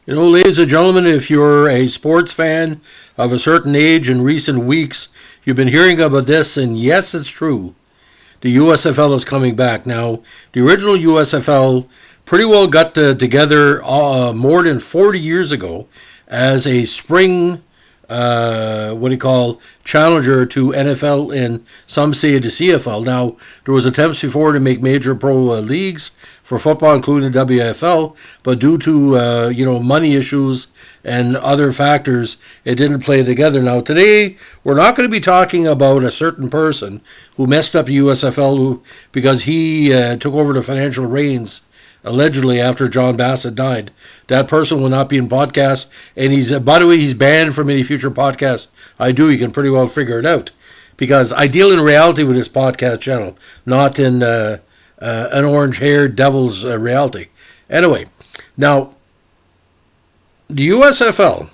Ladies and gentlemen, if you're a sports fan of a certain age in recent weeks, you've been hearing about this, and yes, it's true. The USFL is coming back. Now, the original USFL pretty well got together more than 40 years ago as a spring, challenger to NFL and some say the CFL. Now, there was attempts before to make major pro leagues for football, including the WFL, but due to money issues and other factors, it didn't play together. Now, today we're not going to be talking about a certain person who messed up the USFL because he took over the financial reins allegedly after John Bassett died. That person will not be in podcast, and he's banned from any future podcast I do. You can pretty well figure it out because I deal in reality with this podcast channel, not in an orange-haired devil's reality. Anyway, now, the USFL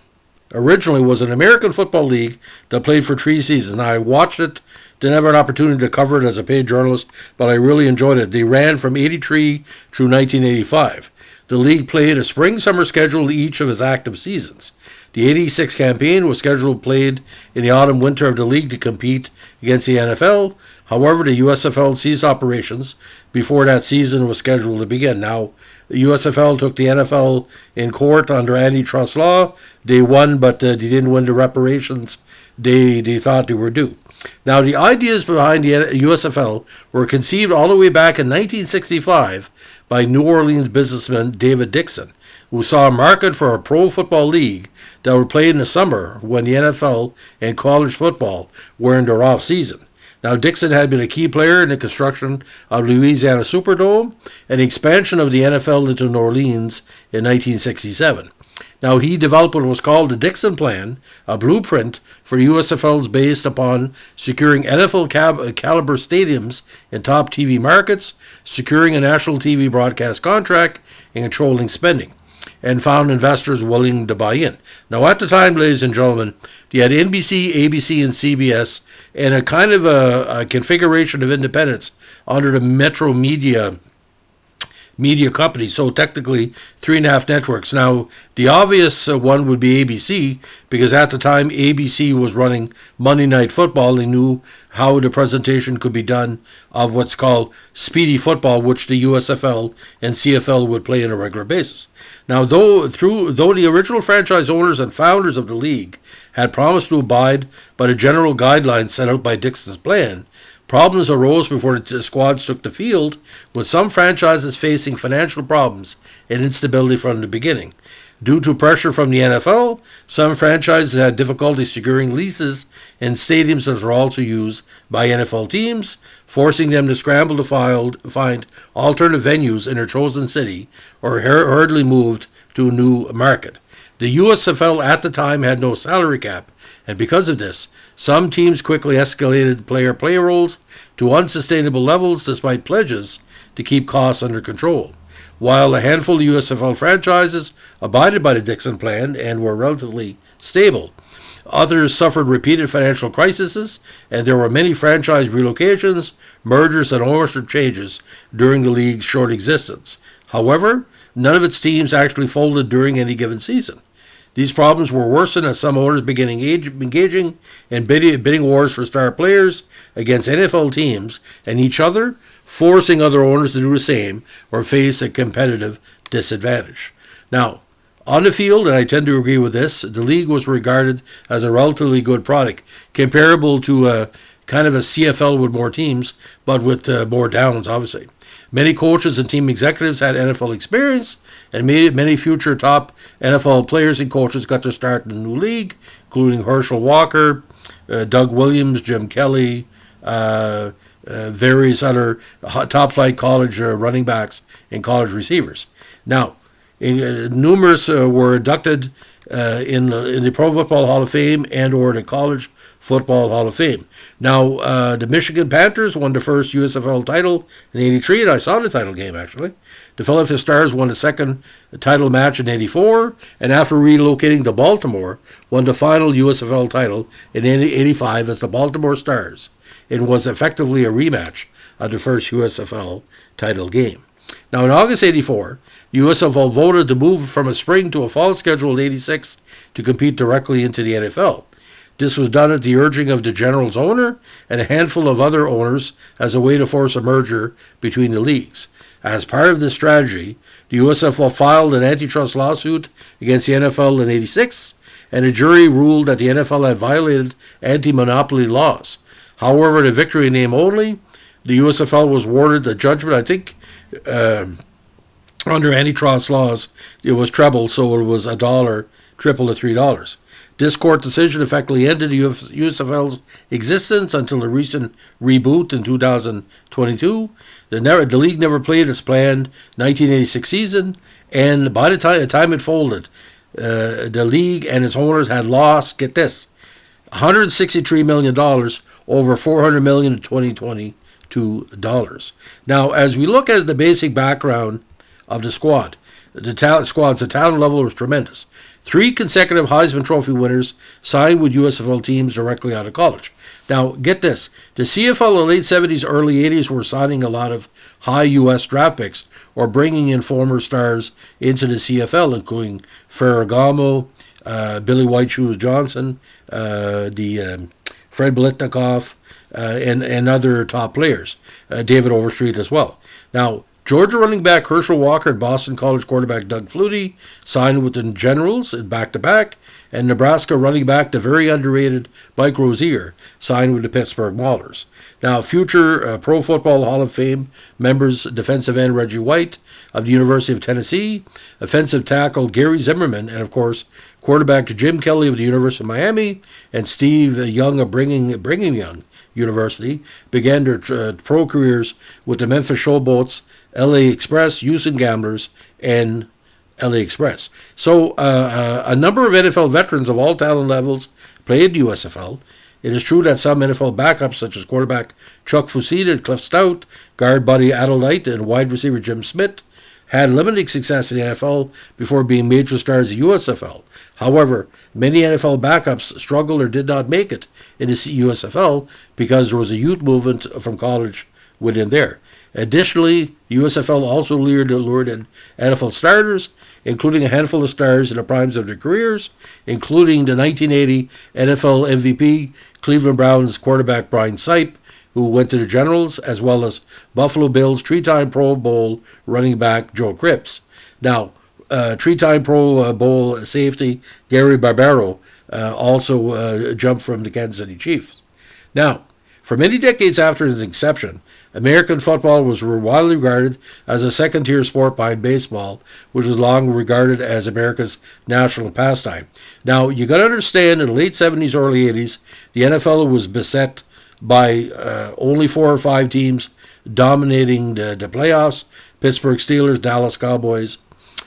originally was an American football league that played for 3 seasons. Now, I watched it, didn't have an opportunity to cover it as a paid journalist, but I really enjoyed it. They ran from 83 through 1985. The league played a spring-summer schedule each of its active seasons. The 86 campaign was played in the autumn-winter of the league to compete against the NFL. However, the USFL ceased operations before that season was scheduled to begin. Now, the USFL took the NFL in court under antitrust law. They won, but they didn't win the reparations they thought they were due. Now, the ideas behind the USFL were conceived all the way back in 1965 by New Orleans businessman David Dixon, who saw a market for a pro football league that would play in the summer when the NFL and college football were in their off season. Now, Dixon had been a key player in the construction of Louisiana Superdome and the expansion of the NFL into New Orleans in 1967. Now, he developed what was called the Dixon Plan, a blueprint for USFLs based upon securing NFL caliber stadiums in top TV markets, securing a national TV broadcast contract, and controlling spending, and found investors willing to buy in. Now, at the time, ladies and gentlemen, you had NBC, ABC, and CBS, and a kind of a configuration of independence under the Metro Media company, so technically 3.5 networks. Now, the obvious one would be ABC, because at the time ABC was running Monday Night Football. They knew how the presentation could be done of what's called speedy football, which the USFL and CFL would play on a regular basis. Now, though the original franchise owners and founders of the league had promised to abide by the general guidelines set out by Dixon's plan, problems arose before the squads took the field, with some franchises facing financial problems and instability from the beginning. Due to pressure from the NFL, some franchises had difficulty securing leases in stadiums that were also used by NFL teams, forcing them to scramble to find alternative venues in their chosen city or hurriedly moved to a new market. The USFL at the time had no salary cap, and because of this, some teams quickly escalated player payrolls to unsustainable levels despite pledges to keep costs under control. While a handful of USFL franchises abided by the Dixon Plan and were relatively stable, others suffered repeated financial crises, and there were many franchise relocations, mergers, and ownership changes during the league's short existence. However, none of its teams actually folded during any given season. These problems were worsened as some owners began engaging in bidding wars for star players against NFL teams and each other, forcing other owners to do the same or face a competitive disadvantage. Now, on the field, and I tend to agree with this, the league was regarded as a relatively good product, comparable to a kind of a CFL with more teams, but with more downs, obviously. Many coaches and team executives had NFL experience, and many future top NFL players and coaches got their start in the new league, including Herschel Walker, Doug Williams, Jim Kelly, various other top-flight college running backs and college receivers. Now, numerous were inducted in the Pro Football Hall of Fame and or the College Football Hall of Fame. Now, the Michigan Panthers won the first USFL title in 83, and I saw the title game, actually. The Philadelphia Stars won the second title match in 84, and after relocating to Baltimore, won the final USFL title in 85 as the Baltimore Stars. It was effectively a rematch of the first USFL title game. Now, in August 84, the USFL voted to move from a spring to a fall schedule in 86 to compete directly into the NFL. This was done at the urging of the Generals owner and a handful of other owners as a way to force a merger between the leagues. As part of this strategy, the USFL filed an antitrust lawsuit against the NFL in 86, and a jury ruled that the NFL had violated anti-monopoly laws. However, the victory in name only, the USFL was awarded the judgment, I think, under antitrust laws, it was treble, so it was $1, triple to $3. This court decision effectively ended the USFL's existence until the recent reboot in 2022. The league never played its planned 1986 season, and by the time it folded, the league and its owners had lost, get this, $163 million over $400 million in 2022 dollars. Now, as we look at the basic background of the squad's the talent level was tremendous. 3 consecutive Heisman Trophy winners signed with USFL teams directly out of college. Now, get this. The CFL in the late 70s, early 80s were signing a lot of high U.S. draft picks or bringing in former stars into the CFL, including Ferragamo, Billy White Shoes Johnson, Fred Biletnikoff, and other top players, David Overstreet as well. Now, Georgia running back Herschel Walker and Boston College quarterback Doug Flutie signed with the Generals in back-to-back, and Nebraska running back, the very underrated Mike Rozier, signed with the Pittsburgh Maulers. Now, future Pro Football Hall of Fame members, defensive end Reggie White of the University of Tennessee, offensive tackle Gary Zimmerman, and of course, quarterbacks Jim Kelly of the University of Miami and Steve Young of Brigham Young University began their pro careers with the Memphis Showboats, LA Express, Houston Gamblers, and LA Express. So a number of NFL veterans of all talent levels played USFL. It is true that some NFL backups, such as quarterback Chuck Fusita and Cliff Stout, guard Buddy Adelite, and wide receiver Jim Smith, had limited success in the NFL before being major stars in USFL. However, many NFL backups struggled or did not make it in the USFL because there was a youth movement from college within there. Additionally, USFL also lured in NFL starters, including a handful of stars in the primes of their careers, including the 1980 NFL MVP Cleveland Browns quarterback Brian Sipe, who went to the Generals, as well as Buffalo Bills 3-time Pro Bowl running back Joe Cripps. Now, 3-time Pro Bowl safety Gary Barbaro also jumped from the Kansas City Chiefs. Now, for many decades after its inception, American football was widely regarded as a second-tier sport behind baseball, which was long regarded as America's national pastime. Now, you got to understand, in the late 70s, early 80s, the NFL was beset by only 4 or 5 teams dominating the playoffs: Pittsburgh Steelers, Dallas Cowboys.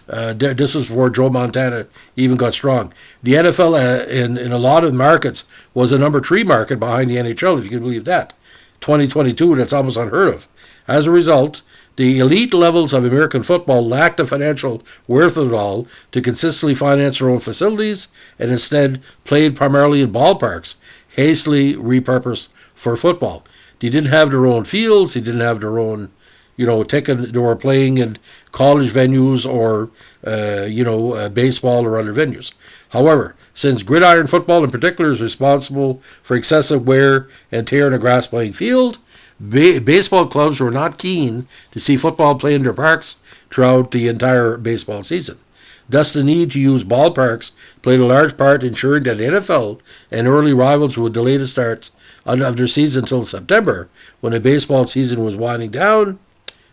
This was before Joe Montana even got strong. The NFL in a lot of markets was a number 3 market behind the NHL, if you can believe that. 2022, that's almost unheard of. As a result, the elite levels of American football lacked the financial wherewithal to consistently finance their own facilities and instead played primarily in ballparks, hastily repurposed for football. They didn't have their own fields, they didn't have their own they were playing in college venues or, baseball or other venues. However, since gridiron football in particular is responsible for excessive wear and tear in a grass playing field, baseball clubs were not keen to see football play in their parks throughout the entire baseball season. Thus, the need to use ballparks played a large part in ensuring that the NFL and early rivals would delay the start of their season until September, when the baseball season was winding down,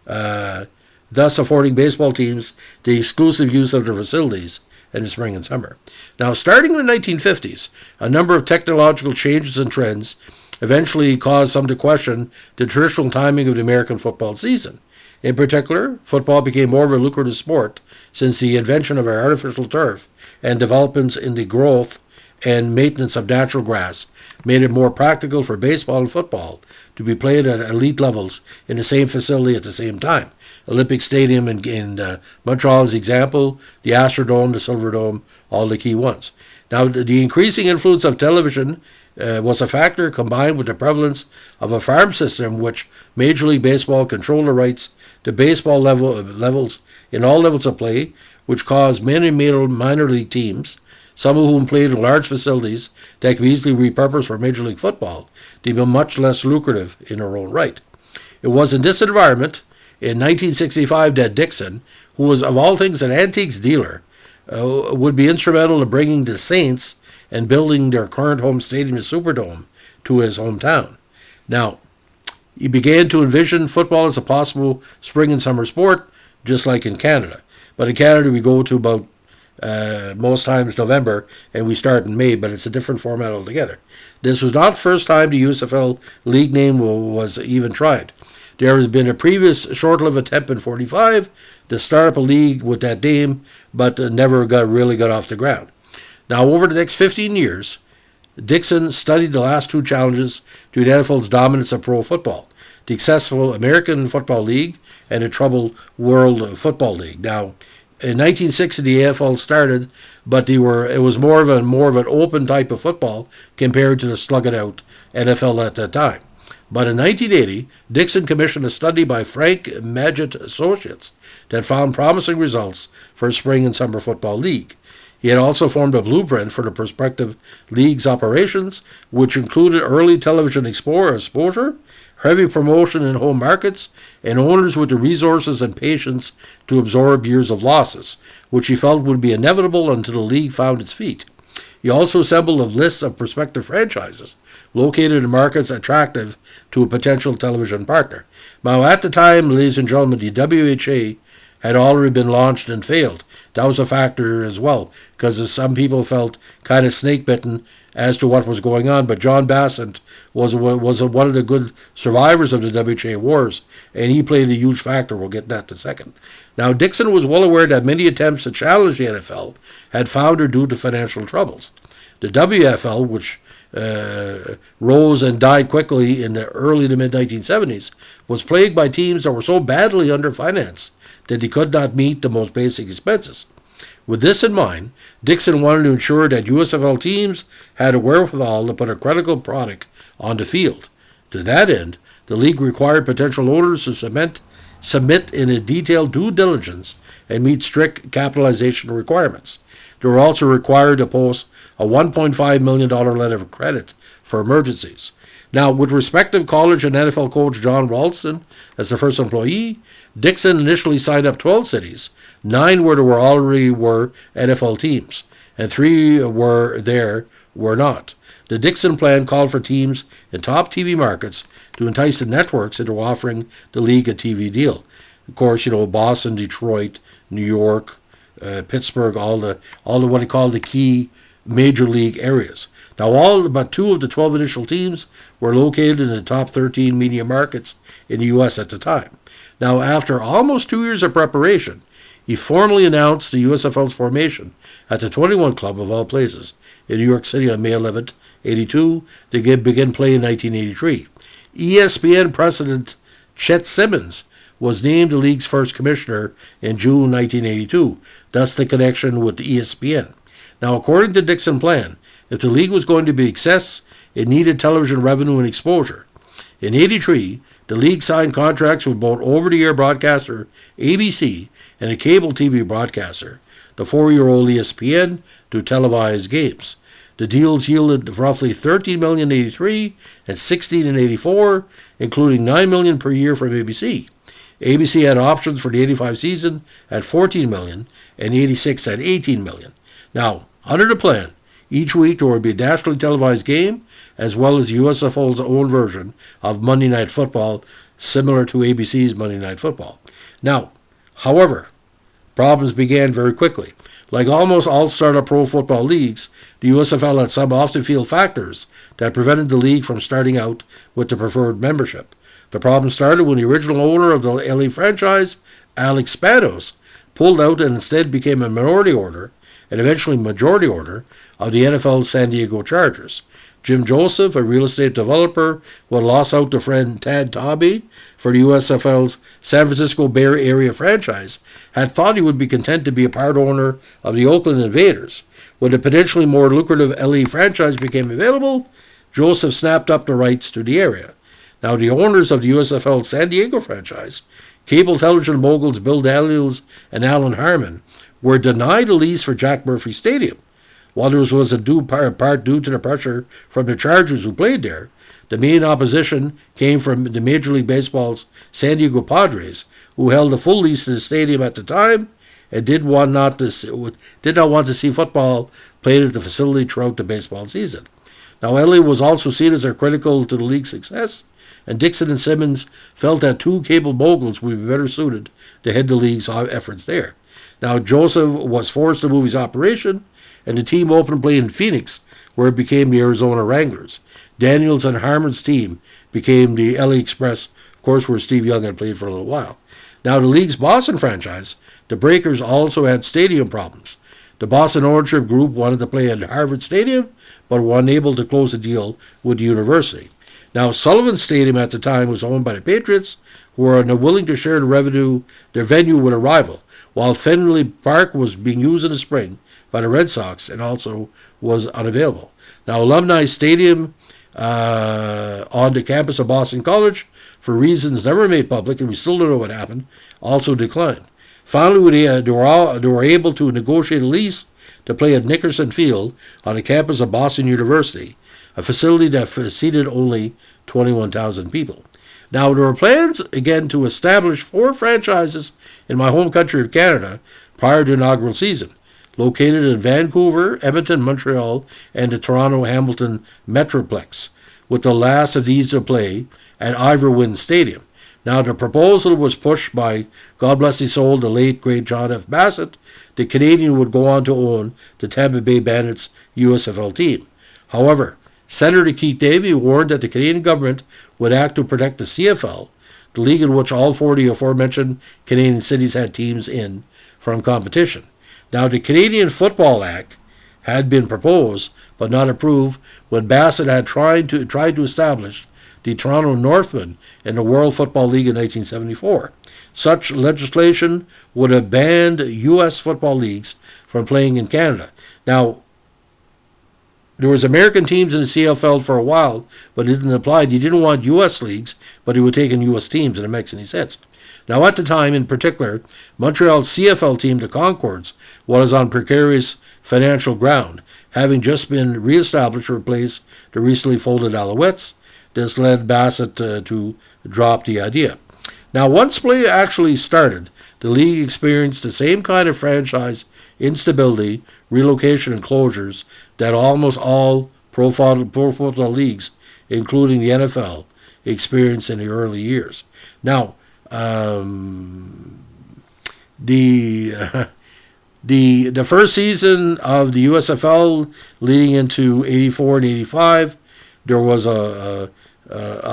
thus affording baseball teams the exclusive use of their facilities in the spring and summer. Now, starting in the 1950s, a number of technological changes and trends eventually caused some to question the traditional timing of the American football season. In particular, football became more of a lucrative sport since the invention of artificial turf and developments in the growth and maintenance of natural grass made it more practical for baseball and football to be played at elite levels in the same facility at the same time. Olympic Stadium in Montreal is the example, the Astrodome, the Silverdome, all the key ones. Now, the increasing influence of television was a factor, combined with the prevalence of a farm system which Major League Baseball controlled the rights to baseball levels in all levels of play, which caused many minor league teams, some of whom played in large facilities that could be easily repurposed for Major League Football, to be much less lucrative in their own right. It was in this environment, in 1965, that Dixon, who was of all things an antiques dealer, would be instrumental in bringing the Saints and building their current home stadium, the Superdome, to his hometown. Now, he began to envision football as a possible spring and summer sport, just like in Canada. But in Canada, we go to about most times November, and we start in May, but it's a different format altogether. This was not the first time the USFL league name was even tried. There has been a previous short-lived attempt in 1945 to start up a league with that name, but never really got off the ground. Now, over the next 15 years, Dixon studied the last two challenges to the NFL's dominance of pro football: the successful American Football League and the troubled World Football League. Now, in 1960, the AFL started, but it was more of an open type of football compared to the slug-it-out NFL at that time. But in 1980, Dixon commissioned a study by Frank Magid Associates that found promising results for a spring and summer football league. He had also formed a blueprint for the prospective league's operations, which included early television exposure, heavy promotion in home markets, and owners with the resources and patience to absorb years of losses, which he felt would be inevitable until the league found its feet. He also assembled a list of prospective franchises located in markets attractive to a potential television partner. Now, at the time, ladies and gentlemen, the WHA had already been launched and failed. That was a factor as well, because some people felt kind of snake-bitten as to what was going on. But John Bassett was one of the good survivors of the WHA wars, and he played a huge factor. We'll get that in a second. Now, Dixon was well aware that many attempts to challenge the NFL had foundered due to financial troubles. The WFL, which rose and died quickly in the early to mid-1970s, was plagued by teams that were so badly underfinanced that they could not meet the most basic expenses. With this in mind, Dixon wanted to ensure that USFL teams had a wherewithal to put a credible product on the field. To that end, the league required potential owners to submit in a detailed due diligence and meet strict capitalization requirements. They were also required to post a $1.5 million letter of credit for emergencies. Now, with respective college and NFL coach John Walton as the first employee, Dixon initially signed up 12 cities, 9 where there already were NFL teams, and 3 were not. The Dixon plan called for teams in top TV markets to entice the networks into offering the league a TV deal. Of course, Boston, Detroit, New York, Pittsburgh, all the what he called the key major league areas. Now, all but 2 of the 12 initial teams were located in the top 13 media markets in the U.S. at the time. Now, after almost 2 years of preparation, he formally announced the USFL's formation at the 21 Club of all places in New York City on May 11, 1982, to begin play in 1983. ESPN president Chet Simmons was named the league's first commissioner in June 1982, thus the connection with ESPN. Now, according to Dixon's plan, if the league was going to be a success, it needed television revenue and exposure. In 1983, the league signed contracts with both over-the-air broadcaster ABC and a cable TV broadcaster, the 4-year-old ESPN, to televise games. The deals yielded roughly $13 million in 1983 and $16 million in 1984, including $9 million per year from ABC. ABC had options for the 1985 season at $14 million and 1986 at $18 million. Now, under the plan, each week there would be a nationally televised game, as well as USFL's own version of Monday Night Football, similar to ABC's Monday Night Football. Now, however, problems began very quickly. Like almost all startup pro football leagues, the USFL had some off-the-field factors that prevented the league from starting out with the preferred membership. The problem started when the original owner of the LA franchise, Alex Spanos, pulled out and instead became a minority owner, and eventually majority owner, of the NFL's San Diego Chargers. Jim Joseph, a real estate developer who had lost out to friend Tad Tobby for the USFL's San Francisco Bay Area franchise, had thought he would be content to be a part owner of the Oakland Invaders. When the potentially more lucrative LA franchise became available, Joseph snapped up the rights to the area. Now, the owners of the USFL San Diego franchise, cable television moguls Bill Daniels and Alan Harmon, were denied a lease for Jack Murphy Stadium. While there was a due part due to the pressure from the Chargers who played there, the main opposition came from the Major League Baseball's San Diego Padres, who held a full lease to the stadium at the time and did not want to see football played at the facility throughout the baseball season. Now, LA was also seen as critical to the league's success, and Dixon and Simmons felt that two cable moguls would be better suited to head the league's efforts there. Now, Joseph was forced to move his operation, and the team opened play in Phoenix, where it became the Arizona Wranglers. Daniels and Harmon's team became the LA Express, of course, where Steve Young had played for a little while. Now, the league's Boston franchise, the Breakers, also had stadium problems. The Boston ownership group wanted to play at Harvard Stadium, but were unable to close a deal with the university. Now, Sullivan Stadium at the time was owned by the Patriots, who were unwilling to share their venue with a rival, while Fenway Park was being used in the spring by the Red Sox and also was unavailable. Now, Alumni Stadium on the campus of Boston College, for reasons never made public, and we still don't know what happened, also declined. Finally, they were able to negotiate a lease to play at Nickerson Field on the campus of Boston University, a facility that seated only 21,000 people. Now, there were plans, again, to establish 4 franchises in my home country of Canada prior to the inaugural season, located in Vancouver, Edmonton, Montreal, and the Toronto-Hamilton Metroplex, with the last of these to play at Ivor Stadium. Now, the proposal was pushed by, God bless his soul, the late, great John F. Bassett. The Canadian would go on to own the Tampa Bay Bandits USFL team. However, Senator Keith Davey warned that the Canadian government would act to protect the CFL, the league in which all 40 aforementioned Canadian cities had teams in, from competition. Now, the Canadian Football Act had been proposed but not approved when Bassett had tried to establish the Toronto Northmen in the World Football League in 1974. Such legislation would have banned U.S. football leagues from playing in Canada. Now, there was American teams in the CFL for a while, but it didn't apply. You didn't want U.S. leagues, but he would take in U.S. teams, and it makes any sense. Now, at the time, in particular, Montreal's CFL team, the Concords, was on precarious financial ground, having just been reestablished to replace the recently folded Alouettes. This led Bassett to drop the idea. Now, once play actually started, the league experienced the same kind of franchise instability, relocation, and closures that almost all pro football leagues, including the NFL, experienced in the early years. Now, the first season of the USFL, leading into 84 and 85, there was a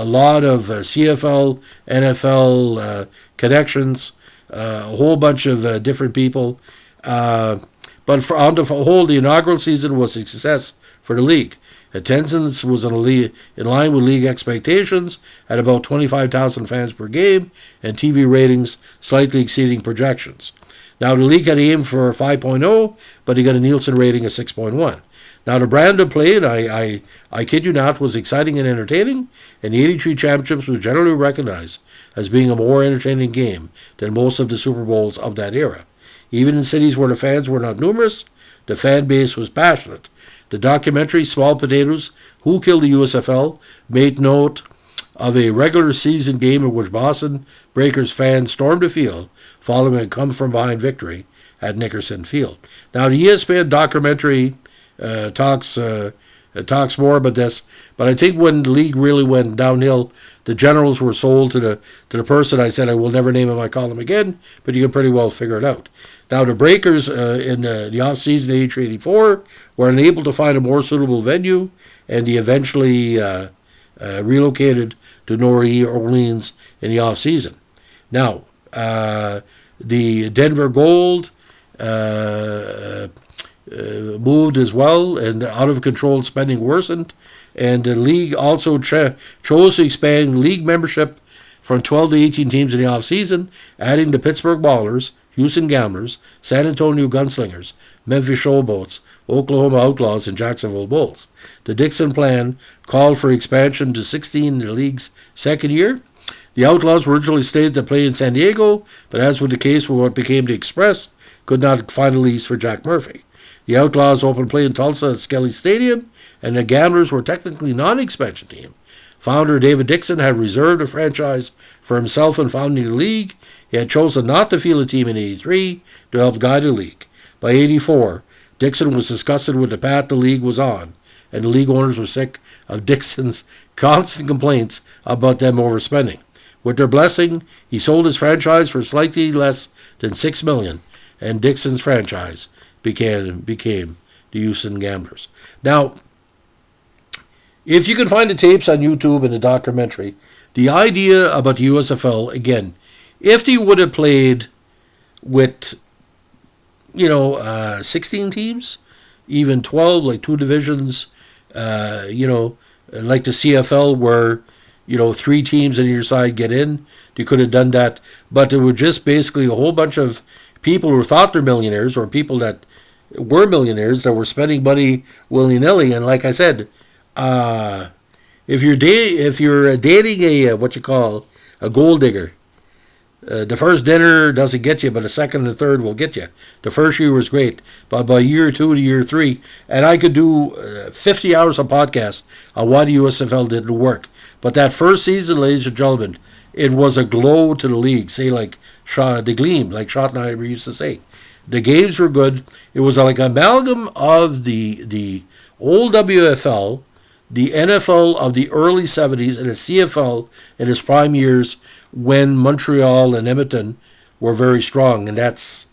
lot of CFL, NFL connections, a whole bunch of different people. But on the whole, the inaugural season was a success for the league. Attendance was in line with league expectations at about 25,000 fans per game, and TV ratings slightly exceeding projections. Now, the league had aimed for a 5.0, but he got a Nielsen rating of 6.1. Now, the brand of play, and I kid you not, was exciting and entertaining, and the 83 championships was generally recognized as being a more entertaining game than most of the Super Bowls of that era. Even in cities where the fans were not numerous, the fan base was passionate. The documentary Small Potatoes, Who Killed the USFL, made note of a regular season game in which Boston Breakers fans stormed the field following a come-from-behind victory at Nickerson Field. Now, the ESPN documentary talks more about this, but I think when the league really went downhill, the Generals were sold to the person I said I will never name in my column again, but you can pretty well figure it out. Now, the Breakers in the off-season 83-84 were unable to find a more suitable venue, and they eventually relocated to New Orleans in the off-season. Now, the Denver Gold moved as well, and out-of-control spending worsened, and the league also chose to expand league membership from 12 to 18 teams in the off-season, adding the Pittsburgh Ballers Houston Gamblers, San Antonio Gunslingers, Memphis Showboats, Oklahoma Outlaws, and Jacksonville Bulls. The Dixon plan called for expansion to 16 in the league's second year. The Outlaws were originally slated to play in San Diego, but as was the case with what became the Express, could not find a lease for Jack Murphy. The Outlaws opened play in Tulsa at Skelly Stadium, and the Gamblers were technically non-expansion team. Founder David Dixon had reserved a franchise for himself in founding the league. He had chosen not to field a team in 83 to help guide the league. By 84, Dixon was disgusted with the path the league was on, and the league owners were sick of Dixon's constant complaints about them overspending. With their blessing, he sold his franchise for slightly less than $6 million, and Dixon's franchise became the Houston Gamblers. Now, if you can find the tapes on YouTube and the documentary, the idea about the USFL, again, if they would have played with, 16 teams, even 12, like two divisions, like the CFL where, 3 teams on either side get in, they could have done that. But there were just basically a whole bunch of people who thought they're millionaires or people that were millionaires that were spending money willy-nilly. And like I said, if you're dating a gold digger, the first dinner doesn't get you, but the second and the third will get you. The first year was great, but by year 2 to year 3, and I could do 50 hours of podcast on why the USFL didn't work. But that first season, ladies and gentlemen, it was a glow to the league. Say like the gleam, like Shot and I used to say. The games were good. It was like an amalgam of the old WFL, the NFL of the early 70s, and the CFL in its prime years when Montreal and Edmonton were very strong. And that's,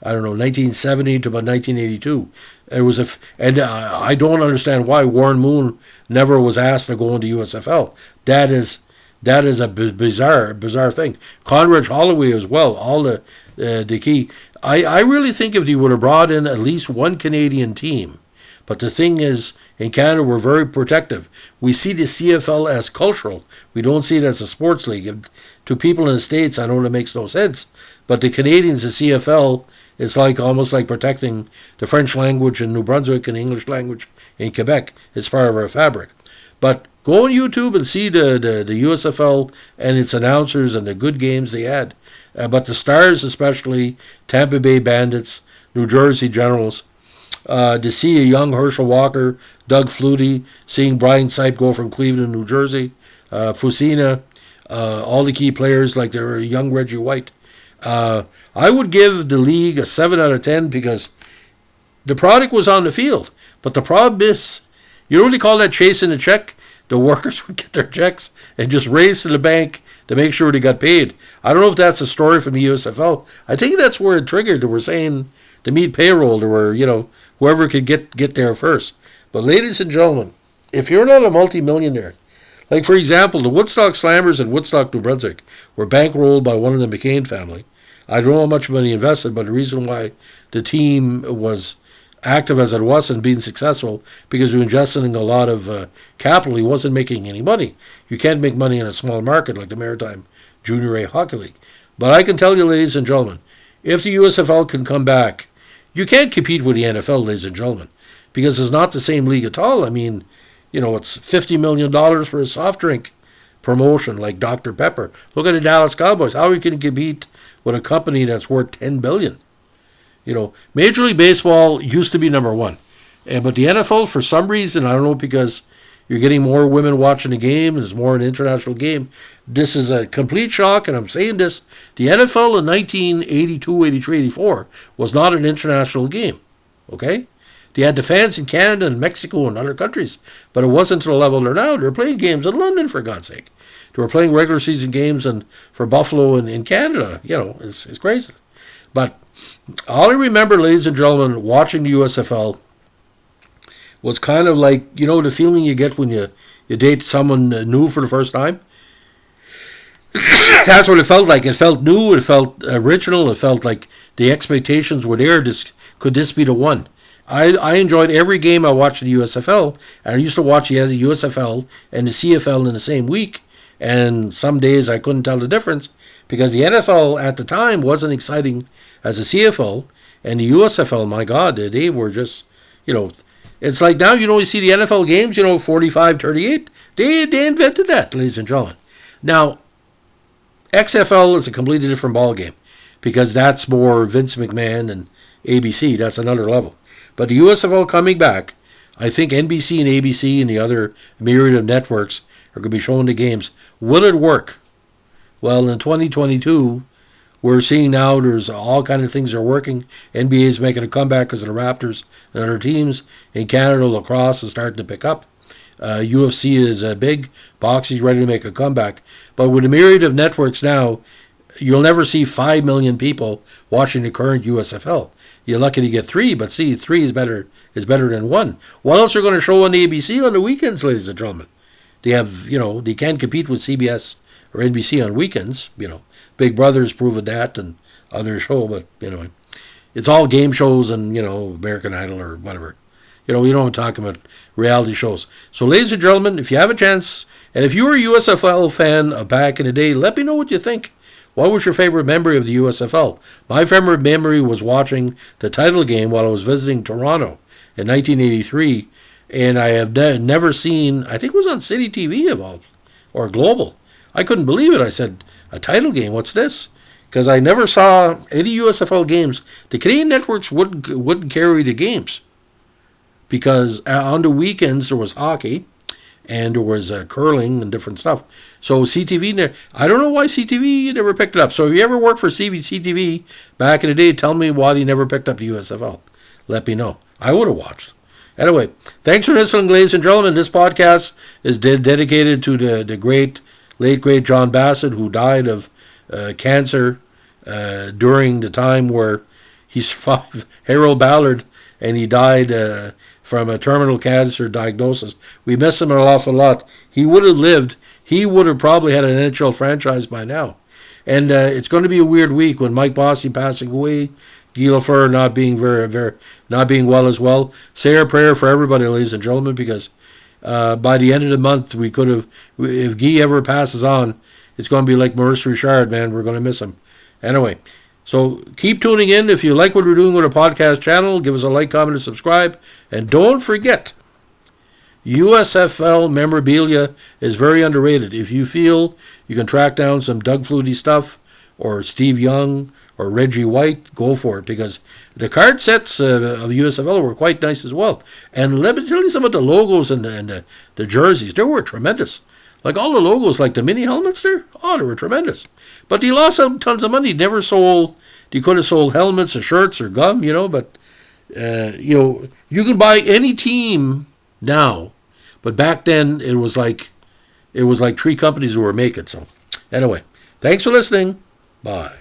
1970 to about 1982. It was I don't understand why Warren Moon never was asked to go into USFL. That is a bizarre thing. Conrad Holloway as well, all the key. I really think if they would have brought in at least one Canadian team, but the thing is, in Canada, we're very protective. We see the CFL as cultural. We don't see it as a sports league. And to people in the States, I know that makes no sense. But the Canadians, the CFL, is almost like protecting the French language in New Brunswick and the English language in Quebec. It's part of our fabric. But go on YouTube and see the USFL and its announcers and the good games they had. But the stars, especially Tampa Bay Bandits, New Jersey Generals, to see a young Herschel Walker, Doug Flutie, seeing Brian Sipe go from Cleveland, New Jersey, Fusina, all the key players like their young Reggie White. I would give the league a 7 out of 10 because the product was on the field. But the problem is, you know what they call that chasing the check? The workers would get their checks and just race to the bank to make sure they got paid. I don't know if that's a story from the USFL. I think that's where it triggered. They were saying to meet payroll, there were, whoever could get there first. But ladies and gentlemen, if you're not a multimillionaire, like for example, the Woodstock Slammers in Woodstock, New Brunswick were bankrolled by one of the McCain family. I don't know how much money invested, but the reason why the team was active as it was and being successful, because we invested in a lot of capital, he wasn't making any money. You can't make money in a small market like the Maritime Junior A Hockey League. But I can tell you, ladies and gentlemen, if the USFL can come back, you can't compete with the NFL, ladies and gentlemen, because it's not the same league at all. I mean, it's $50 million for a soft drink promotion like Dr. Pepper. Look at the Dallas Cowboys. How are you going to compete with a company that's worth $10 billion? Major League Baseball used to be number one. But the NFL, for some reason, I don't know, because you're getting more women watching the game, there's more an international game. This is a complete shock, and I'm saying this. The NFL in 1982, 83, 84 was not an international game, okay? They had the fans in Canada and Mexico and other countries, but it wasn't to the level they're now. They're playing games in London, for God's sake. They were playing regular season games for Buffalo and in Canada. It's crazy. But all I remember, ladies and gentlemen, watching the USFL was kind of like, the feeling you get when you date someone new for the first time. That's what it felt like. It felt new, it felt original, it felt like the expectations were there. Could this be the one? I enjoyed every game I watched in the USFL, and I used to watch the USFL and the CFL in the same week, and some days I couldn't tell the difference because the NFL at the time wasn't exciting as a CFL and the USFL, my God, they were just, it's like now, you see the NFL games, 45-38. They invented that, ladies and gentlemen. Now, XFL is a completely different ballgame because that's more Vince McMahon and ABC. That's another level. But the USFL coming back, I think NBC and ABC and the other myriad of networks are going to be showing the games. Will it work? Well, in 2022, we're seeing now there's all kind of things are working. NBA is making a comeback because of the Raptors and other teams. In Canada, lacrosse is starting to pick up. UFC is big. Boxing's ready to make a comeback. But with a myriad of networks now, you'll never see 5 million people watching the current USFL. You're lucky to get 3, but see, 3 is better than 1. What else are going to show on the ABC on the weekends, ladies and gentlemen? They have, they can't compete with CBS or NBC on weekends. Big Brother's proven that and other show, but anyway, it's all game shows and, American Idol or whatever. We don't talk about reality shows. So, ladies and gentlemen, if you have a chance, and if you were a USFL fan back in the day, let me know what you think. What was your favorite memory of the USFL? My favorite memory was watching the title game while I was visiting Toronto in 1983, and I have never seen, I think it was on City TV or Global. I couldn't believe it. I said, a title game, what's this? Because I never saw any USFL games. The Canadian networks wouldn't carry the games because on the weekends there was hockey and there was curling and different stuff. So CTV, I don't know why CTV never picked it up. So if you ever worked for CTV back in the day, tell me why they never picked up the USFL. Let me know. I would have watched. Anyway, thanks for listening, ladies and gentlemen. This podcast is dedicated to the late great John Bassett, who died of cancer during the time where he survived Harold Ballard, and he died from a terminal cancer diagnosis. We miss him an awful lot. He would have lived. He would have probably had an NHL franchise by now. And it's going to be a weird week when Mike Bossy passing away, Guy Lafleur not being not being well as well. Say a prayer for everybody, ladies and gentlemen, because by the end of the month, we could have, if Guy ever passes on, it's going to be like Maurice Richard, man. We're going to miss him. Anyway, so keep tuning in. If you like what we're doing with our podcast channel, give us a like, comment, and subscribe. And don't forget, USFL memorabilia is very underrated. If you feel you can track down some Doug Flutie stuff or Steve Young or Reggie White, go for it, because the card sets of USFL were quite nice as well. And let me tell you some of the logos and the jerseys. They were tremendous. Like all the logos, like the mini helmets there, they were tremendous. But he lost out tons of money. He never sold, he could have sold helmets or shirts or gum, but, you can buy any team now. But back then, it was like 3 companies who were making. So anyway, thanks for listening. Bye.